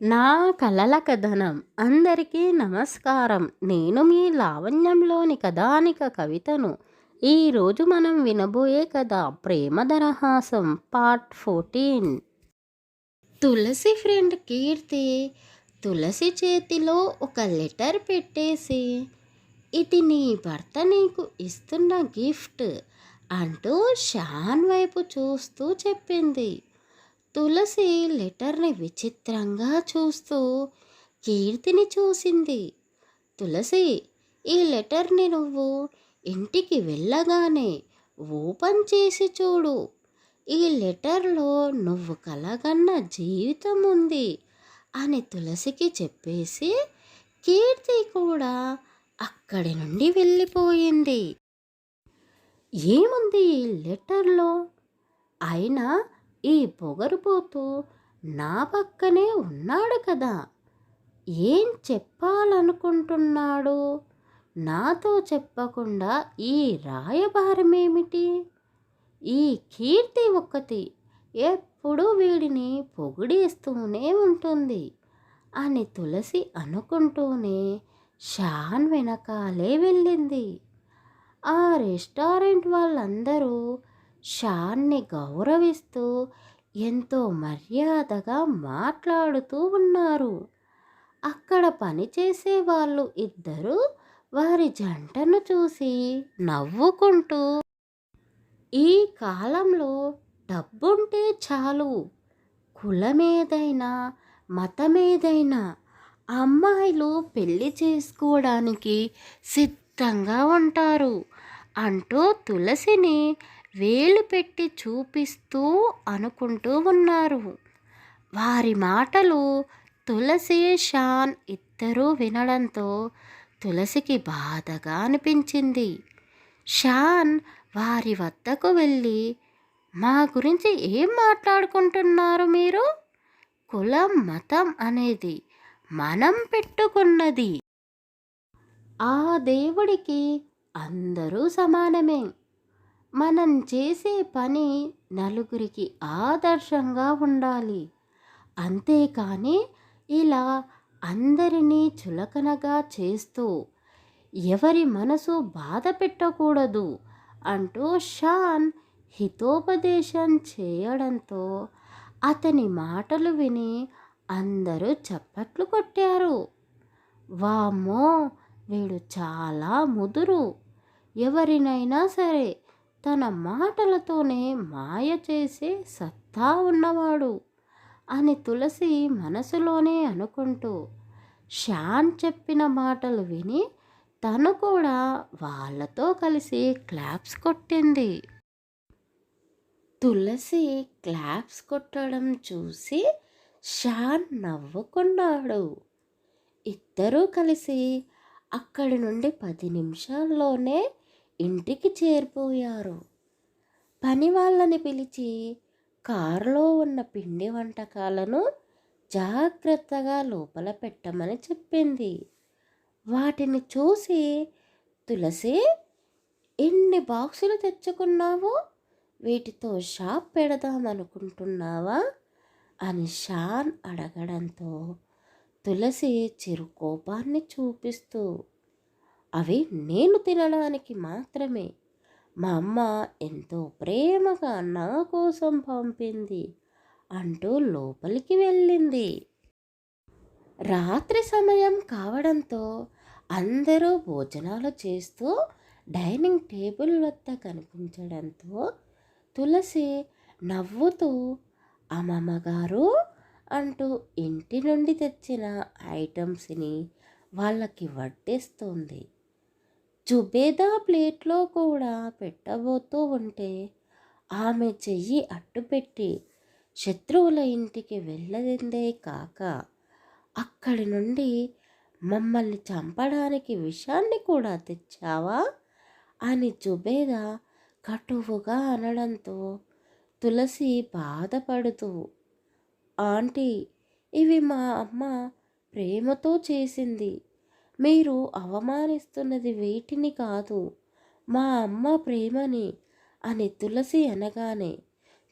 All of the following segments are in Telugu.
నా కలల కథనం. అందరికీ నమస్కారం. నేను మీ లావణ్యంలోని కథానిక కవితను. ఈరోజు మనం వినబోయే కథ ప్రేమ దరహాసం పార్ట్ 14. తులసి ఫ్రెండ్ కీర్తి తులసి చేతిలో ఒక లెటర్ పెట్టేసి, ఇది నీ భర్త నీకు ఇస్తున్న గిఫ్ట్ అంటూ షాన్ వైపు చూస్తూ చెప్పింది. తులసి లెటర్ని విచిత్రంగా చూస్తూ కీర్తిని చూసింది. తులసి, ఈ లెటర్ని నువ్వు ఇంటికి వెళ్ళగానే ఓపెన్ చేసి చూడు. ఈ లెటర్లో నువ్వు కలగన్న జీవితం ఉంది అని తులసికి చెప్పేసి కీర్తి కూడా అక్కడి నుండి వెళ్ళిపోయింది. ఏముంది ఈ లెటర్లో? అయినా ఈ పొగరుపోతూ నా పక్కనే ఉన్నాడు కదా, ఏం చెప్పాలనుకుంటున్నాడు? నాతో చెప్పకుండా ఈ రాయబారమేమిటి? ఈ కీర్తి ఒక్కతి ఎప్పుడూ వీడిని పొగిడేస్తూనే ఉంటుంది అని తులసి అనుకుంటూనే షాన్ వెనకాలే వెళ్ళింది. ఆ రెస్టారెంట్ వాళ్ళందరూ షాన్ని గౌరవిస్తూ ఎంతో మర్యాదగా మాట్లాడుతూ ఉన్నారు. అక్కడ పనిచేసే వాళ్ళు ఇద్దరు వారి జంటను చూసి నవ్వుకుంటూ, ఈ కాలంలో డబ్బుంటే చాలు, కులమేదైనా మతమేదైనా అమ్మాయిలు పెళ్లి చేసుకోవడానికి సిద్ధంగా ఉంటారు అంటూ తులసిని వేలు పెట్టి చూపిస్తూ అనుకుంటూ ఉన్నారు. వారి మాటలు తులసి షాన్ ఇద్దరూ వినడంతో తులసికి బాధగా అనిపించింది. షాన్ వారి వద్దకు వెళ్ళి, మా గురించి ఏం మాట్లాడుకుంటున్నారు మీరు? కులం మతం అనేది మనం పెట్టుకున్నది. ఆ దేవుడికి అందరూ సమానమే. మనం చేసే పని నలుగురికి ఆదర్శంగా ఉండాలి. అంతేకాని ఇలా అందరినీ చులకనగా చేస్తూ ఎవరి మనసు బాధ పెట్టకూడదు అంటూ షాన్ హితోపదేశం చేయడంతో అతని మాటలు విని అందరూ చప్పట్లు కొట్టారు. వామ్మో, వీడు చాలా ముదురు, ఎవరినైనా సరే తన మాటలతోనే మాయ చేసే సత్తా ఉన్నవాడు అని తులసి మనసులోనే అనుకుంటూ షాన్ చెప్పిన మాటలు విని తను కూడా వాళ్ళతో కలిసి క్లాప్స్ కొట్టింది. తులసి క్లాప్స్ కొట్టడం చూసి షాన్ నవ్వుకున్నాడు. ఇద్దరూ కలిసి అక్కడి నుండి 10 నిమిషాల్లోనే ఇంటికి చేరిపోయారు. పని వాళ్ళని పిలిచి కారులో ఉన్న పిండి వంటకాలను జాగ్రత్తగా లోపల పెట్టమని చెప్పింది. వాటిని చూసి, తులసి, ఎన్ని బాక్సులు తెచ్చుకున్నావు? వీటితో షాప్ పెడదామనుకుంటున్నావా అని షాన్ అడగడంతో తులసి చిరుకోపాన్ని చూపిస్తూ, అవి నేను తినడానికి మాత్రమే, మా అమ్మ ఎంతో ప్రేమగా నా కోసం పంపింది అంటూ లోపలికి వెళ్ళింది. రాత్రి సమయం కావడంతో అందరూ భోజనాలు చేస్తూ డైనింగ్ టేబుల్ వద్ద కనిపించడంతో తులసి నవ్వుతూ, అమ్మమ్మగారు అంటూ ఇంటి నుండి తెచ్చిన ఐటమ్స్ని వాళ్ళకి వడ్డిస్తుంది. జుబేదా ప్లేట్లో కూడా పెట్టబోతూ ఉంటే ఆమె చెయ్యి అడ్డుపెట్టి శత్రువుల ఇంటికి వెళ్ళదిందే కాక అక్కడి నుండి మమ్మల్ని చంపడానికి విషాన్ని కూడా తెచ్చావా అని జుబేదా కటువుగా అనడంతో తులసి బాధపడుతూ, ఆంటీ, ఇవి మా అమ్మ ప్రేమతో చేసింది. మీరు అవమానిస్తున్నది వీటిని కాదు, మా అమ్మ ప్రేమని అని తులసి అనగానే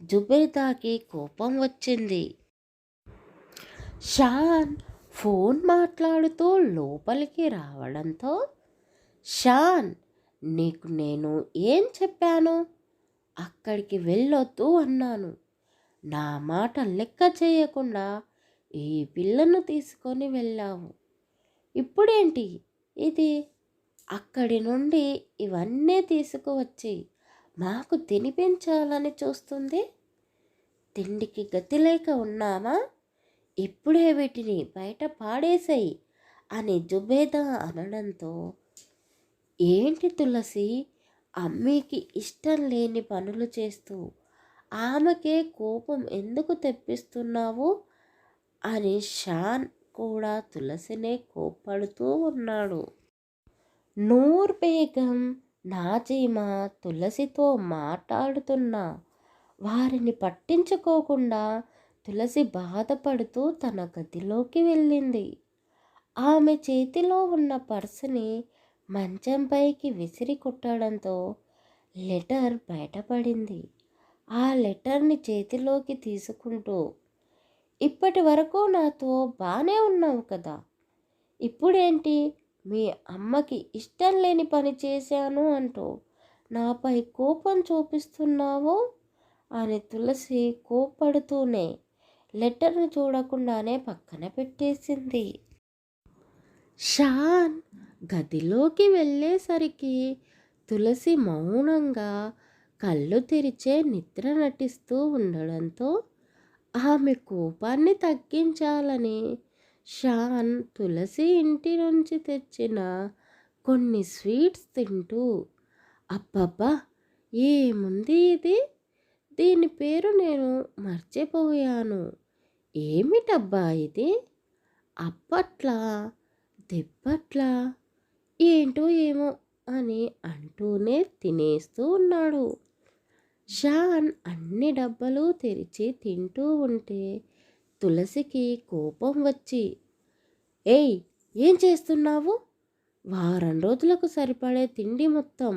జుబేదాకి కోపం వచ్చింది. షాన్ ఫోన్ మాట్లాడుతూ లోపలికి రావడంతో, షాన్, నీకు నేను ఏం చెప్పాను? అక్కడికి వెళ్ళొద్దు అన్నాను. నా మాట లెక్క చేయకుండా ఈ పిల్లను తీసుకొని వెళ్ళావు. ఇప్పుడేంటి ఇది? అక్కడి నుండి ఇవన్నీ తీసుకువచ్చి మాకు తినిపించాలని చూస్తుంది. తిండికి గతి లేక ఉన్నామా? ఇప్పుడే వీటిని బయట పాడేసేయి అని జుబేదా అనడంతో, ఏంటి తులసి, అమ్మీకి ఇష్టం లేని పనులు చేస్తూ ఆమెకే కోపం ఎందుకు తెప్పిస్తున్నావు అని షాన్ కూడా తులసినే కోప్పడుతూ ఉన్నాడు. నూర్ బేగం, నాజీమా తులసితో మాట్లాడుతున్నా వారిని పట్టించుకోకుండా తులసి బాధపడుతూ తన గదిలోకి వెళ్ళింది. ఆమె చేతిలో ఉన్న పర్సుని మంచంపైకి విసిరి కొట్టడంతో లెటర్ బయటపడింది. ఆ లెటర్ని చేతిలోకి తీసుకుంటూ, ఇప్పటి వరకు నాతో బానే ఉన్నావు కదా, ఇప్పుడేంటి మీ అమ్మకి ఇష్టం లేని పని చేశాను అంటూ నాపై కోపం చూపిస్తున్నావు అని తులసి కోప్పడుతూనే లెటర్ని చూడకుండానే పక్కన పెట్టేసింది. షాన్ గదిలోకి వెళ్ళేసరికి తులసి మౌనంగా కళ్ళు తెరిచే నిద్ర నటిస్తూ ఉండడంతో ఆమె కోపాన్ని తగ్గించాలని షాన్ తులసి ఇంటి నుంచి తెచ్చిన కొన్ని స్వీట్స్ తింటూ, అబ్బబ్బా, ఏముంది ఇది, దీని పేరు నేను మర్చిపోయాను, ఏమిటబ్బా ఇది, అప్పట్లా దెబ్బట్లా ఏంటో ఏమో అని అంటూనే తినేస్తూ ఉన్నాడు. షాన్ అన్ని డబ్బాలు తెరిచి తింటూ ఉంటే తులసికి కోపం వచ్చి, ఏయ్, ఏం చేస్తున్నావు? వారం రోజులకు సరిపడే తిండి మొత్తం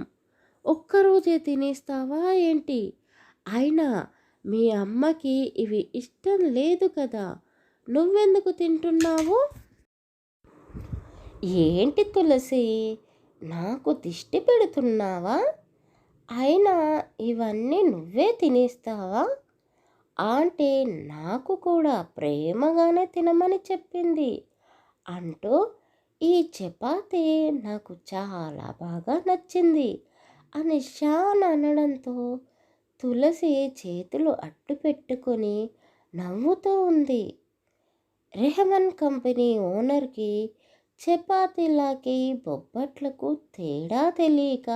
ఒక్కరోజే తినేస్తావా ఏంటి? అయినా మీ అమ్మకి ఇవి ఇష్టం లేదు కదా, నువ్వెందుకు తింటున్నావు? ఏంటి తులసి, నాకు దిష్టి పెడుతున్నావా? అయినా ఇవన్నీ నువ్వే తినేస్తావా? అంటే నాకు కూడా ప్రేమగానే తినమని చెప్పింది అంటూ ఈ చపాతీ నాకు చాలా బాగా నచ్చింది అని షాన్ అనడంతో తులసి చేతులు అడ్డు పెట్టుకొని నవ్వుతూ ఉంది. రెహమాన్ కంపెనీ ఓనర్కి చపాతీలకి బొబ్బట్లకు తేడా తెలియక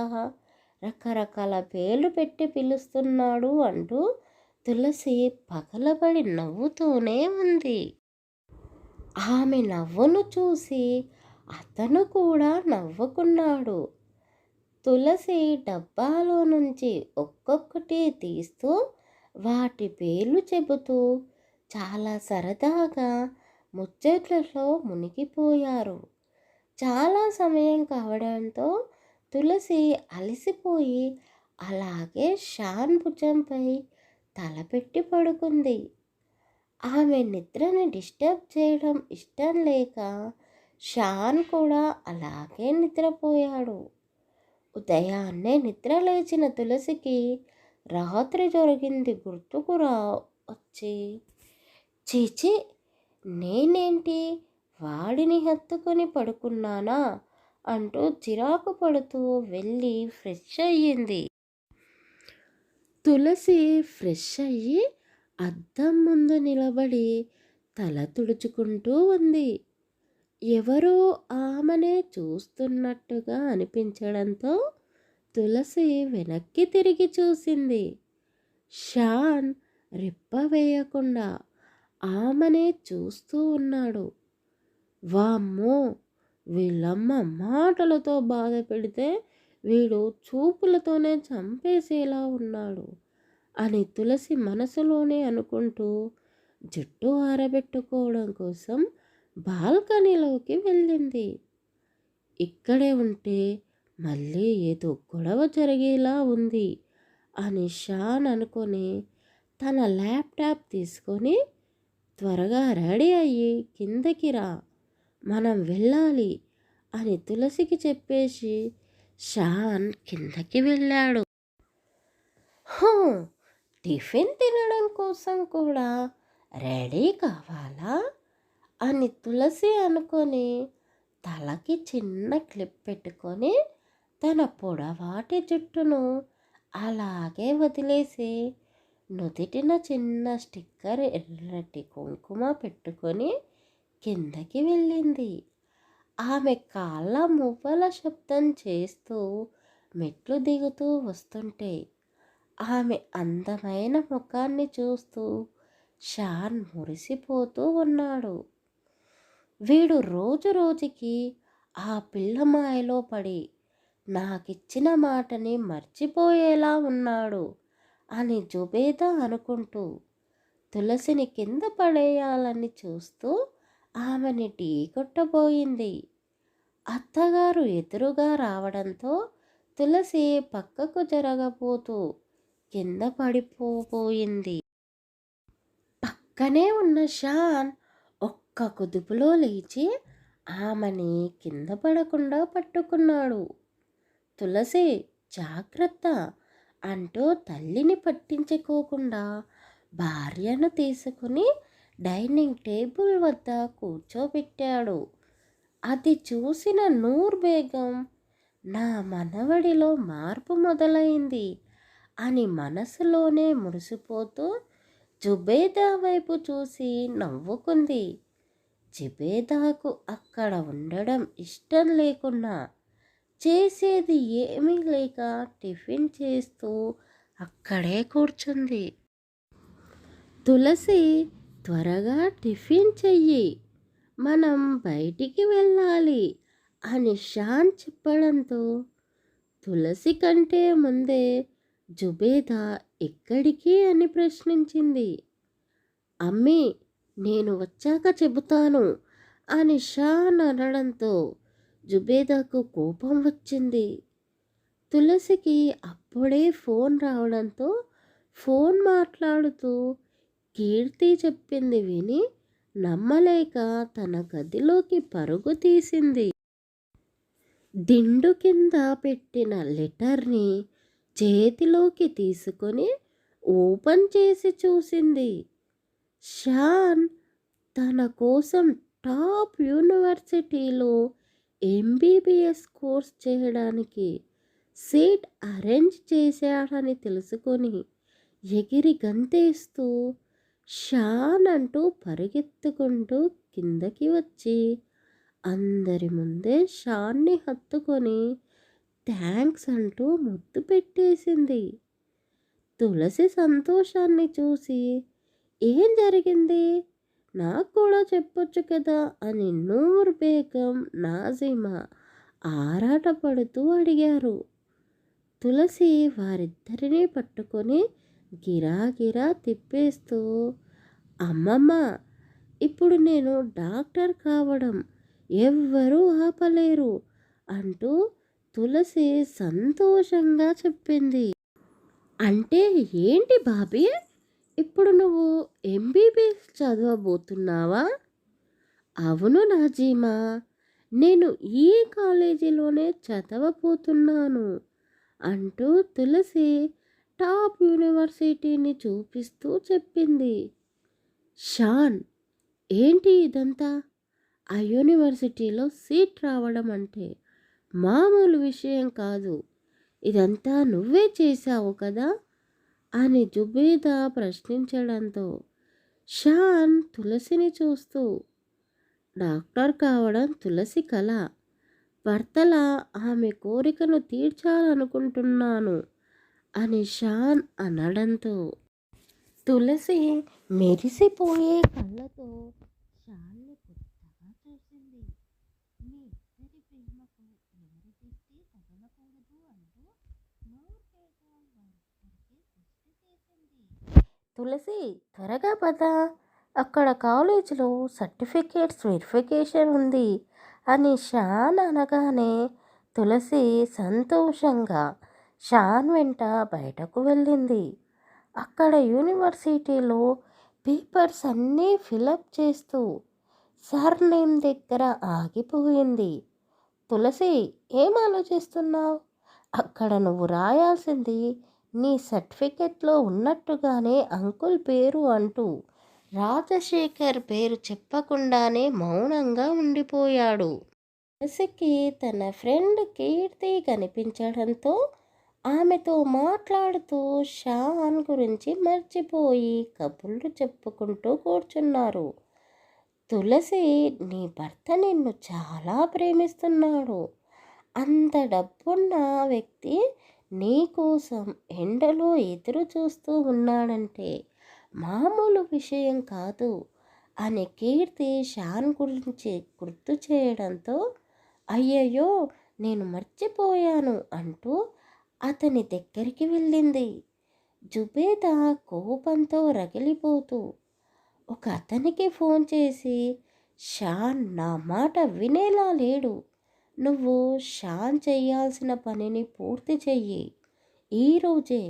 రకరకాల పేర్లు పెట్టి పిలుస్తున్నాడు అంటూ తులసి పగలబడి నవ్వుతూనే ఉంది. ఆమె నవ్వును చూసి అతను కూడా నవ్వుకున్నాడు. తులసి డబ్బాలో నుంచి ఒక్కొక్కటి తీస్తూ వాటి పేర్లు చెబుతూ చాలా సరదాగా ముచ్చట్లలో మునిగిపోయారు. చాలా సమయం కావడంతో తులసి అలసిపోయి అలాగే షాన్ భుజంపై తలపెట్టి పడుకుంది. ఆమె నిద్రని డిస్టర్బ్ చేయడం ఇష్టం లేక షాన్ కూడా అలాగే నిద్రపోయాడు. ఉదయాన్నే నిద్ర లేచిన తులసికి రాత్రి జరిగింది గుర్తుకు వచ్చి, చీచి, నేనేంటి వాడిని హత్తుకొని పడుకున్నానా అంటూ చిరాకు పడుతూ వెళ్ళి ఫ్రెష్ అయ్యింది. తులసి ఫ్రెష్ అయ్యి అద్దం ముందు నిలబడి తల తుడుచుకుంటూ ఉంది. ఎవరో ఆమెనే చూస్తున్నట్టుగా అనిపించడంతో తులసి వెనక్కి తిరిగి చూసింది. షాన్ రెప్ప వేయకుండా ఆమెనే చూస్తూ ఉన్నాడు. వామ్మో, వీళ్ళమ్మ మాటలతో బాధ పెడితే వీడు చూపులతోనే చంపేసేలా ఉన్నాడు అని తులసి మనసులోనే అనుకుంటూ జుట్టు ఆరబెట్టుకోవడం కోసం బాల్కనీలోకి వెళ్ళింది. ఇక్కడే ఉంటే మళ్ళీ ఏదో గొడవ జరిగేలా ఉంది అని షాన్ అనుకొని తన ల్యాప్టాప్ తీసుకొని త్వరగా రెడీ అయ్యి కిందకి రా, మనం వెళ్ళాలి అని తులసికి చెప్పేసి షాన్ కిందకి వెళ్ళాడు. హూ, టిఫిన్ తినడం కోసం కూడా రెడీ కావాలా అని తులసి అనుకొని తలకి చిన్న క్లిప్ పెట్టుకొని తన పొడవాటి జుట్టును అలాగే వదిలేసి నుదిటిన చిన్న స్టిక్కర్ ఎర్రటి కుంకుమ పెట్టుకొని కిందకి వెళ్ళింది. ఆమె కాళ్ళ మువ్వల శబ్దం చేస్తూ మెట్లు దిగుతూ వస్తుంటే ఆమె అందమైన ముఖాన్ని చూస్తూ షాన్ మురిసిపోతూ ఉన్నాడు. వీడు రోజు రోజుకి ఆ పిల్ల మాయలో పడి నాకిచ్చిన మాటని మర్చిపోయేలా ఉన్నాడు అని జుబేదా అనుకుంటూ తులసిని కింద పడేయాలని చూస్తూ ఆమెని ఢీకొట్టబోయింది. అత్తగారు ఎదురుగా రావడంతో తులసి పక్కకు జరగబోతూ కింద పడిపోబోయింది. పక్కనే ఉన్న షాన్ ఒక్క కుదుపులో లేచి ఆమెని కింద పడకుండా పట్టుకున్నాడు. తులసి జాగ్రత్త అంటూ తల్లిని పట్టించుకోకుండా భార్యను తీసుకుని డైనింగ్ టేబుల్ వద్ద కూర్చోబెట్టాడు. అది చూసిన నూర్ బేగం నా మనవడిలో మార్పు మొదలైంది అని మనసులోనే మురిసిపోతూ జుబేదా వైపు చూసి నవ్వుకుంది. జుబేదాకు అక్కడ ఉండడం ఇష్టం లేకున్నా చేసేది ఏమీ లేక టిఫిన్ చేస్తూ అక్కడే కూర్చుంది. తులసి, త్వరగా టిఫిన్ చెయ్యి, మనం బయటికి వెళ్ళాలి అని షాన్ చెప్పడంతో తులసి కంటే ముందే జుబేదా ఎక్కడికి అని ప్రశ్నించింది. అమ్మీ, నేను వచ్చాక చెబుతాను అని షాన్ అనడంతో జుబేదాకు కోపం వచ్చింది. తులసికి అప్పుడే ఫోన్ రావడంతో ఫోన్ మాట్లాడుతూ కీర్తి చెప్పింది విని నమ్మలేక తన గదిలోకి పరుగు తీసింది. దిండు కింద పెట్టిన లెటర్ని చేతిలోకి తీసుకొని ఓపెన్ చేసి చూసింది. షాన్ తన కోసం టాప్ యూనివర్సిటీలో ఎంబీబీఎస్ కోర్స్ చేయడానికి సీట్ అరేంజ్ చేశాడని తెలుసుకొని ఎగిరి గంతేస్తూ షాన్ అంటూ పరిగెత్తుకుంటూ కిందకి వచ్చి అందరి ముందే షాన్ని హత్తుకొని థ్యాంక్స్ అంటూ ముద్దు పెట్టేసింది. తులసి సంతోషాన్ని చూసి ఏం జరిగింది, నాకు కూడా చెప్పొచ్చు కదా అని నూర్ బేగం, నాజిమా ఆరాటపడుతూ అడిగారు. తులసి వారిద్దరినీ పట్టుకొని గిరాగిరా తిప్పేస్తూ, అమ్మమ్మ, ఇప్పుడు నేను డాక్టర్ కావడం ఎవ్వరూ ఆపలేరు అంటూ తులసి సంతోషంగా చెప్పింది. అంటే ఏంటి బాబీ, ఇప్పుడు నువ్వు ఎంబీబీఎస్ చదవబోతున్నావా? అవును నాజీమా, నేను ఈ కాలేజీలోనే చదవబోతున్నాను అంటూ తులసి టాప్ యూనివర్సిటీని చూపిస్తూ చెప్పింది. షాన్, ఏంటి ఇదంతా? ఆ యూనివర్సిటీలో సీట్ రావడం అంటే మామూలు విషయం కాదు, ఇదంతా నువ్వే చేశావు కదా అని జుబేదా ప్రశ్నించడంతో షాన్ తులసిని చూస్తూ, డాక్టర్ కావడం తులసి కల, భర్తలా ఆమె కోరికను తీర్చాలనుకుంటున్నాను అని షాన్ అనడంతో తులసి మెరిసిపోయే కళ్ళతో షాన్ని కొత్తగా చూసింది. మీ ఇద్దరి ప్రేమకు ఎవరి దృష్టి తగలకూడదు అంటూ నూర్ బేగం వారిద్దరికి దృష్టి చేసింది. తులసి, త్వరగా పద, అక్కడ కాలేజీలో సర్టిఫికేట్స్ వెరిఫికేషన్ ఉంది అని షాన్ అనగానే తులసి సంతోషంగా షాన్ వెంట బయటకు వెళ్ళింది. అక్కడ యూనివర్సిటీలో పేపర్స్ అన్నీ ఫిలప్ చేస్తూ సర్నేమ్ దగ్గర ఆగిపోయింది. తులసి, ఏం ఆలోచిస్తున్నావు? అక్కడ నువ్వు రాయాల్సింది నీ సర్టిఫికెట్లో ఉన్నట్టుగానే అంకుల్ పేరు అంటూ రాజశేఖర్ పేరు చెప్పకుండానే మౌనంగా ఉండిపోయాడు. తులసికి తన ఫ్రెండ్ కీర్తి కనిపించడంతో ఆమెతో మాట్లాడుతూ షాన్ గురించి మర్చిపోయి కబుర్లు చెప్పుకుంటూ కూర్చున్నారు. తులసి, నీ భర్త నిన్ను చాలా ప్రేమిస్తున్నాడు. అంత డబ్బున్న వ్యక్తి నీ కోసం ఎండలో ఎదురు చూస్తూ ఉన్నాడంటే మామూలు విషయం కాదు అని కీర్తి షాన్ గురించి గుర్తు చేయడంతో, అయ్యయ్యో, నేను మర్చిపోయాను అంటూ అతని దగ్గరికి వెళ్ళింది. జుబేదా కోపంతో రగిలిపోతూ ఒక అతనికి ఫోన్ చేసి, షాన్ నా మాట వినేలా లేడు. నువ్వు షాన్ చేయాల్సిన పనిని పూర్తి చెయ్యి, ఈరోజే,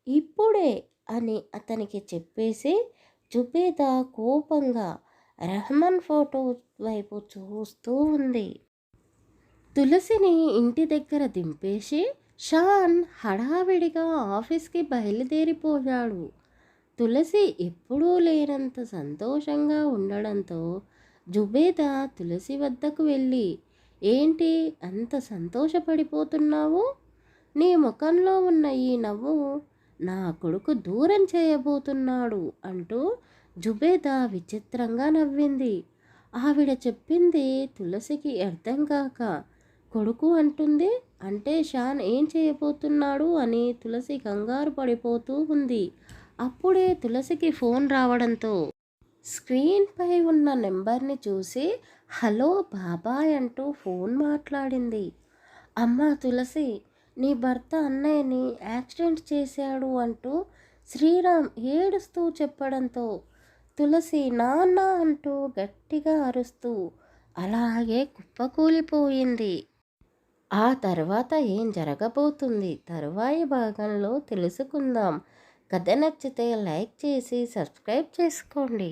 ఇప్పుడే అని అతనికి చెప్పేసి జుబేదా కోపంగా రెహమాన్ ఫోటో వైపు చూస్తూ ఉంది. తులసిని ఇంటి దగ్గర దింపేసి షాన్ హడావిడిగా ఆఫీస్కి బయలుదేరిపోయాడు. తులసి ఎప్పుడూ లేనంత సంతోషంగా ఉండడంతో జుబేదా తులసి వద్దకు వెళ్ళి, ఏంటి అంత సంతోషపడిపోతున్నావు? నీ ముఖంలో ఉన్న ఈ నవ్వు నా కొడుకు దూరం చేయబోతున్నాడు అంటూ జుబేదా విచిత్రంగా నవ్వింది. ఆవిడ చెప్పింది తులసికి అర్థం కాక, కొడుకు అంటుంది అంటే షాన్ ఏం చేయబోతున్నాడు అని తులసి కంగారు పడిపోతూ ఉంది. అప్పుడే తులసికి ఫోన్ రావడంతో స్క్రీన్పై ఉన్న నెంబర్ని చూసి హలో బాబాయ్ అంటూ ఫోన్ మాట్లాడింది. అమ్మా తులసి, నీ భర్త అన్నయ్యని యాక్సిడెంట్ చేశాడు అంటూ శ్రీరామ్ ఏడుస్తూ చెప్పడంతో తులసి నాన్న అంటూ గట్టిగా అరుస్తూ అలాగే కుప్పకూలిపోయింది. ఆ తర్వాత ఏం జరగబోతుంది తరువాయి భాగంలో తెలుసుకుందాం. కథ నచ్చితే లైక్ చేసి సబ్స్క్రైబ్ చేసుకోండి.